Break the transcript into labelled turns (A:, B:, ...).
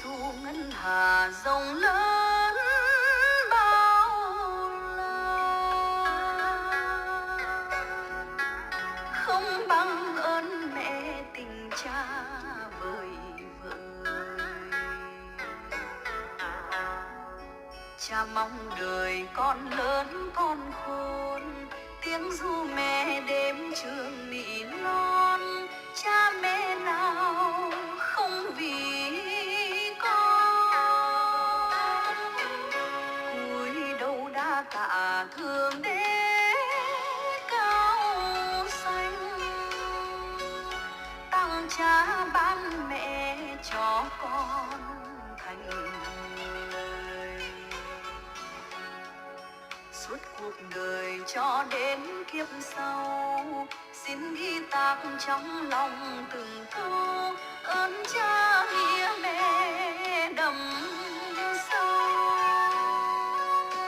A: dù ngân hà rộng lớn bao la, không bằng ơn mẹ tình cha vời vợi. Cha mong đời con lớn con khôn, tiếng ru mẹ đêm trường nỉ non. Cha mẹ nào không vì con, cúi đầu đã tạ thương đế cao xanh, tặng cha ban mẹ cho con thành người. Suốt cuộc đời cho đến kiếp sau, xin ghi tạc trong lòng từng câu ơn cha.